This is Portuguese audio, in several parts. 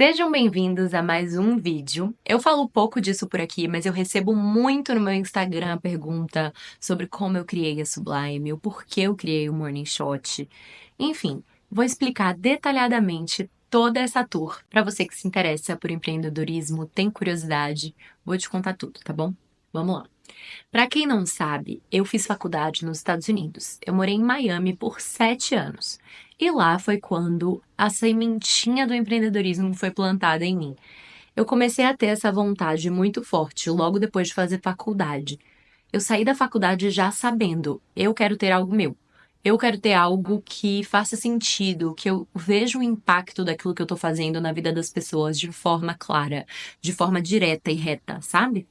Sejam bem-vindos a mais um vídeo. Eu falo pouco disso por aqui, mas eu recebo muito no meu Instagram a pergunta sobre como eu criei a Sublime, o porquê eu criei o Morning Shot. Enfim, vou explicar detalhadamente toda essa tour para você que se interessa por empreendedorismo, tem curiosidade. Vou te contar tudo, tá bom? Vamos lá. Para quem não sabe, eu fiz faculdade nos Estados Unidos. Eu morei em Miami por 7 anos. E lá foi quando a sementinha do empreendedorismo foi plantada em mim. Eu comecei a ter essa vontade muito forte logo depois de fazer faculdade. Eu saí da faculdade já sabendo, eu quero ter algo meu. Eu quero ter algo que faça sentido, que eu veja o impacto daquilo que eu tô fazendo na vida das pessoas de forma clara, de forma direta e reta, sabe?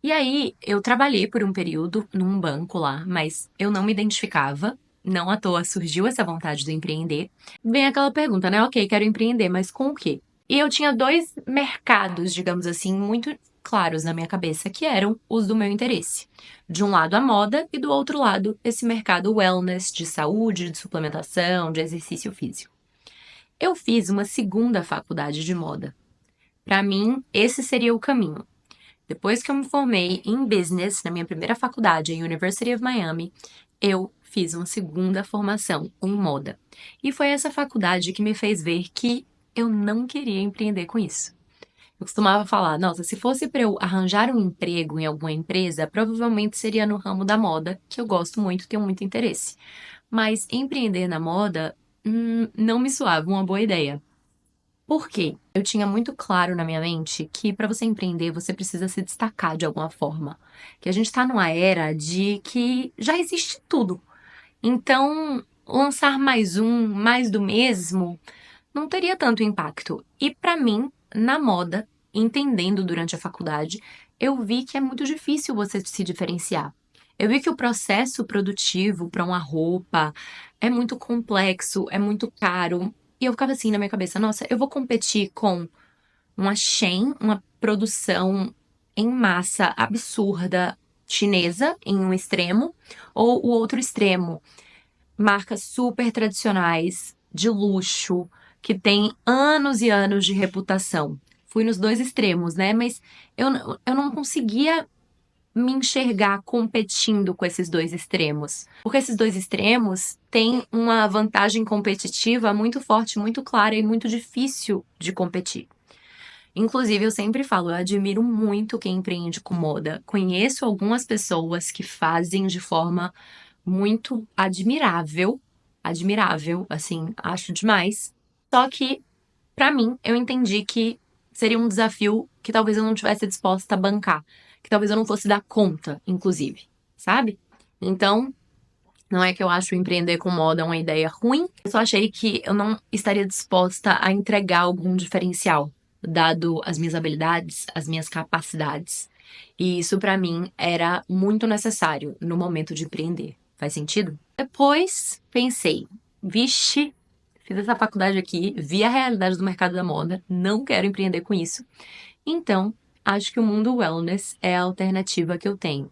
E aí, eu trabalhei por um período num banco lá, mas eu não me identificava. Não à toa surgiu essa vontade de empreender. Vem aquela pergunta, né? Ok, quero empreender, mas com o quê? E eu tinha dois mercados, digamos assim, muito claros na minha cabeça, que eram os do meu interesse. De um lado, a moda, e do outro lado, esse mercado wellness, de saúde, de suplementação, de exercício físico. Eu fiz uma segunda faculdade de moda. Para mim, esse seria o caminho. Depois que eu me formei em business na minha primeira faculdade, a University of Miami, eu fiz uma segunda formação em moda. E foi essa faculdade que me fez ver que eu não queria empreender com isso. Eu costumava falar, nossa, se fosse para eu arranjar um emprego em alguma empresa, provavelmente seria no ramo da moda, que eu gosto muito, tenho muito interesse. Mas empreender na moda, não me soava uma boa ideia. Por quê? Eu tinha muito claro na minha mente que para você empreender, você precisa se destacar de alguma forma. Que a gente está numa era de que já existe tudo. Então, lançar mais um, mais do mesmo, não teria tanto impacto. E para mim, na moda, entendendo durante a faculdade, eu vi que é muito difícil você se diferenciar. Eu vi que o processo produtivo para uma roupa é muito complexo, é muito caro. E eu ficava assim na minha cabeça, nossa, eu vou competir com uma Shein, uma produção em massa absurda chinesa em um extremo, ou o outro extremo, marcas super tradicionais, de luxo, que têm anos e anos de reputação. Fui nos dois extremos, né? Mas eu não conseguia me enxergar competindo com esses dois extremos. Porque esses dois extremos têm uma vantagem competitiva muito forte, muito clara e muito difícil de competir. Inclusive, eu sempre falo, eu admiro muito quem empreende com moda. Conheço algumas pessoas que fazem de forma muito admirável, assim, acho demais. Só que, pra mim, eu entendi que seria um desafio que talvez eu não tivesse disposta a bancar, que talvez eu não fosse dar conta, inclusive, sabe? Então, não é que eu acho empreender com moda uma ideia ruim, eu só achei que eu não estaria disposta a entregar algum diferencial, dado as minhas habilidades, as minhas capacidades. E isso pra mim era muito necessário no momento de empreender. Faz sentido? Depois pensei, vixe, fiz essa faculdade aqui, vi a realidade do mercado da moda, não quero empreender com isso. Então, acho que o mundo wellness é a alternativa que eu tenho,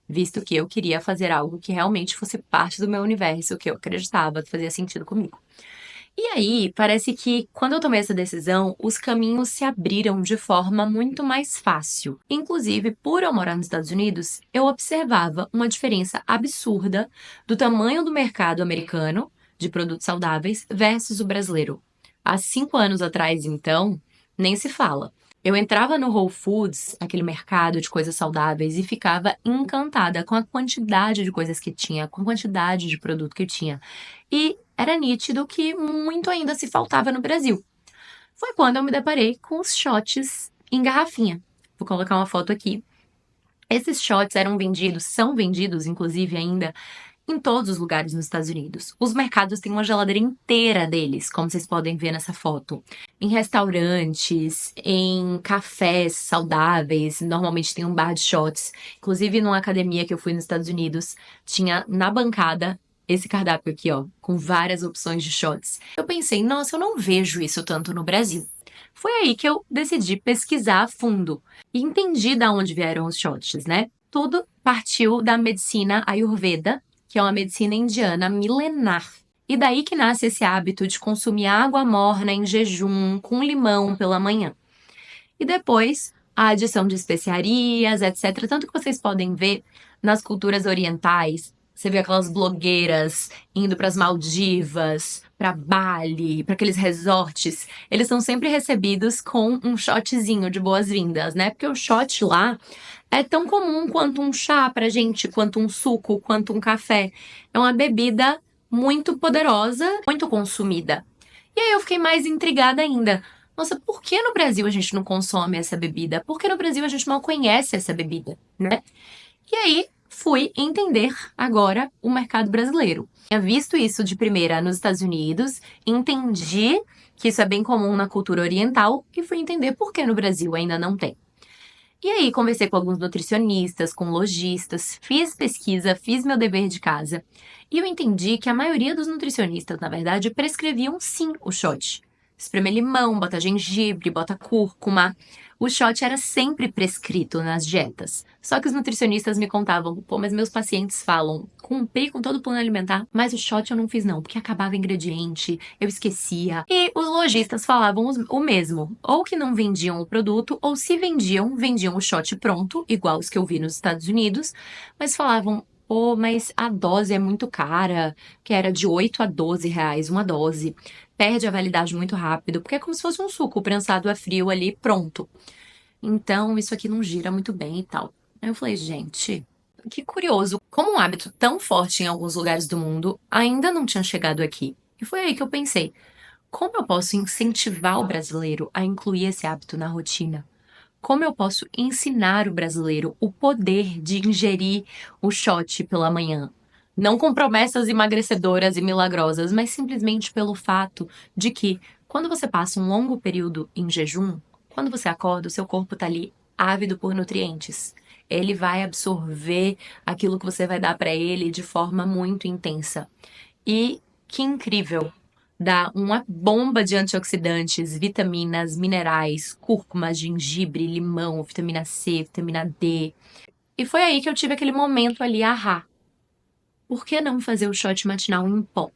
visto que eu queria fazer algo que realmente fosse parte do meu universo, que eu acreditava, que fazia sentido comigo. E aí, parece que quando eu tomei essa decisão, os caminhos se abriram de forma muito mais fácil. Inclusive, por eu morar nos Estados Unidos, eu observava uma diferença absurda do tamanho do mercado americano de produtos saudáveis versus o brasileiro. Há 5 anos atrás, então, nem se fala. Eu entrava no Whole Foods, aquele mercado de coisas saudáveis, e ficava encantada com a quantidade de coisas que tinha, com a quantidade de produto que tinha. E era nítido que muito ainda se faltava no Brasil. Foi quando eu me deparei com os shots em garrafinha. Vou colocar uma foto aqui. Esses shots eram vendidos, são vendidos, inclusive, ainda em todos os lugares nos Estados Unidos. Os mercados têm uma geladeira inteira deles, como vocês podem ver nessa foto. Em restaurantes, em cafés saudáveis, normalmente tem um bar de shots. Inclusive, numa academia que eu fui nos Estados Unidos, tinha na bancada esse cardápio aqui, ó, com várias opções de shots. Eu pensei, nossa, eu não vejo isso tanto no Brasil. Foi aí que eu decidi pesquisar a fundo e entendi de onde vieram os shots, né? Tudo partiu da medicina Ayurveda, que é uma medicina indiana milenar. E daí que nasce esse hábito de consumir água morna em jejum, com limão pela manhã. E depois, a adição de especiarias, etc. Tanto que vocês podem ver nas culturas orientais, você vê aquelas blogueiras indo para as Maldivas, para Bali, para aqueles resorts, eles são sempre recebidos com um shotzinho de boas-vindas, né? Porque o shot lá é tão comum quanto um chá pra gente, quanto um suco, quanto um café. É uma bebida muito poderosa, muito consumida. E aí eu fiquei mais intrigada ainda. Nossa, por que no Brasil a gente não consome essa bebida? Por que no Brasil a gente mal conhece essa bebida, né? E aí fui entender agora o mercado brasileiro. Tinha visto isso de primeira nos Estados Unidos, entendi que isso é bem comum na cultura oriental e fui entender por que no Brasil ainda não tem. E aí, conversei com alguns nutricionistas, com lojistas, fiz pesquisa, fiz meu dever de casa. E eu entendi que a maioria dos nutricionistas, na verdade, prescreviam sim o shot. Espremer limão, bota gengibre, bota cúrcuma. O shot era sempre prescrito nas dietas. Só que os nutricionistas me contavam, pô, mas meus pacientes falam, cumpri com todo o plano alimentar, mas o shot eu não fiz não, porque acabava ingrediente, eu esquecia. E os lojistas falavam o mesmo, ou que não vendiam o produto, ou se vendiam, vendiam o shot pronto, igual os que eu vi nos Estados Unidos, mas falavam, pô, mas a dose é muito cara, que era de 8 a 12 reais uma dose. Perde a validade muito rápido, porque é como se fosse um suco prensado a frio ali, pronto. Então, isso aqui não gira muito bem e tal. Aí eu falei, gente, que curioso, como um hábito tão forte em alguns lugares do mundo ainda não tinha chegado aqui. E foi aí que eu pensei, como eu posso incentivar o brasileiro a incluir esse hábito na rotina? Como eu posso ensinar o brasileiro o poder de ingerir o shot pela manhã? Não com promessas emagrecedoras e milagrosas, mas simplesmente pelo fato de que, quando você passa um longo período em jejum, quando você acorda, o seu corpo está ali ávido por nutrientes. Ele vai absorver aquilo que você vai dar para ele de forma muito intensa. E que incrível! Dá uma bomba de antioxidantes, vitaminas, minerais, cúrcuma, gengibre, limão, vitamina C, vitamina D. E foi aí que eu tive aquele momento ali, ahá. Por que não fazer o shot matinal em pó?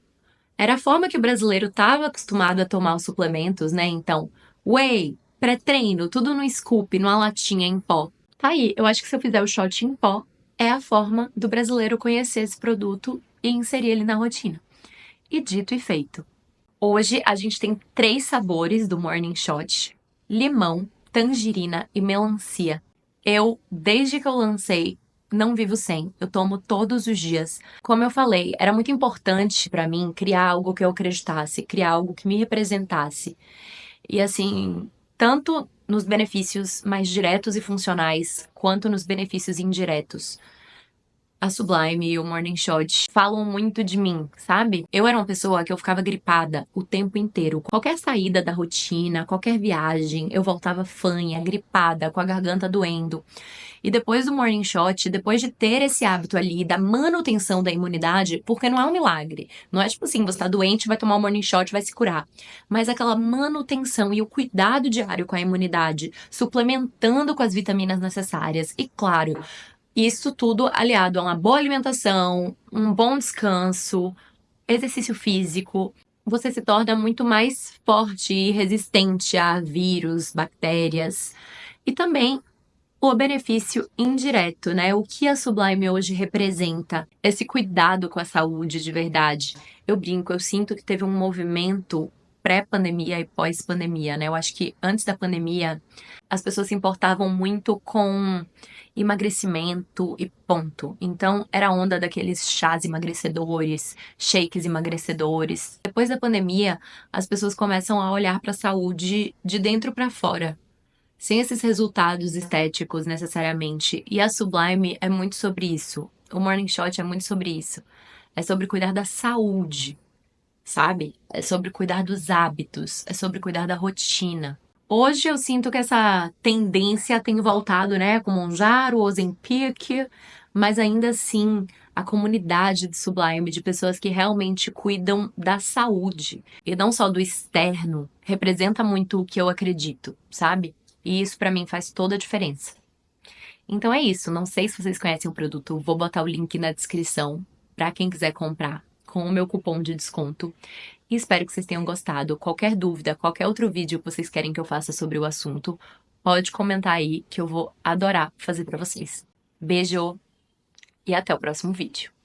Era a forma que o brasileiro estava acostumado a tomar os suplementos, né? Então, whey, pré-treino, tudo no scoop, numa latinha em pó. Tá aí, eu acho que se eu fizer o shot em pó, é a forma do brasileiro conhecer esse produto e inserir ele na rotina. E dito e feito. Hoje a gente tem 3 sabores do Morning Shot: limão, tangerina e melancia. Eu, desde que eu lancei, não vivo sem. Eu tomo todos os dias. Como eu falei, era muito importante pra mim criar algo que eu acreditasse, criar algo que me representasse. E assim, tanto nos benefícios mais diretos e funcionais, quanto nos benefícios indiretos. A Sublime e o Morning Shot falam muito de mim, sabe? Eu era uma pessoa que eu ficava gripada o tempo inteiro. Qualquer saída da rotina, qualquer viagem, eu voltava fanha, gripada, com a garganta doendo. E depois do Morning Shot, depois de ter esse hábito ali da manutenção da imunidade, porque não é um milagre. Não é tipo assim, você tá doente, vai tomar o Morning Shot, vai se curar. Mas aquela manutenção e o cuidado diário com a imunidade, suplementando com as vitaminas necessárias. E claro, isso tudo aliado a uma boa alimentação, um bom descanso, exercício físico, você se torna muito mais forte e resistente a vírus, bactérias. E também o benefício indireto, né? O que a Sublime hoje representa? Esse cuidado com a saúde de verdade. Eu brinco, eu sinto que teve um movimento pré-pandemia e pós-pandemia, né? Eu acho que antes da pandemia as pessoas se importavam muito com emagrecimento e ponto. Então era a onda daqueles chás emagrecedores, shakes emagrecedores. Depois da pandemia, as pessoas começam a olhar para a saúde de dentro para fora, sem esses resultados estéticos necessariamente. E a Sublime é muito sobre isso. O Morning Shot é muito sobre isso. É sobre cuidar da saúde, sabe? É sobre cuidar dos hábitos, é sobre cuidar da rotina. Hoje eu sinto que essa tendência tem voltado, né, com o Monjaro, o Ozempic, mas ainda assim a comunidade de Sublime, de pessoas que realmente cuidam da saúde e não só do externo, representa muito o que eu acredito, sabe? E isso pra mim faz toda a diferença. Então é isso, não sei se vocês conhecem o produto, vou botar o link na descrição pra quem quiser comprar. com o meu cupom de desconto. E espero que vocês tenham gostado. Qualquer dúvida, qualquer outro vídeo que vocês querem que eu faça sobre o assunto, pode comentar aí que eu vou adorar fazer pra vocês. Beijo e até o próximo vídeo.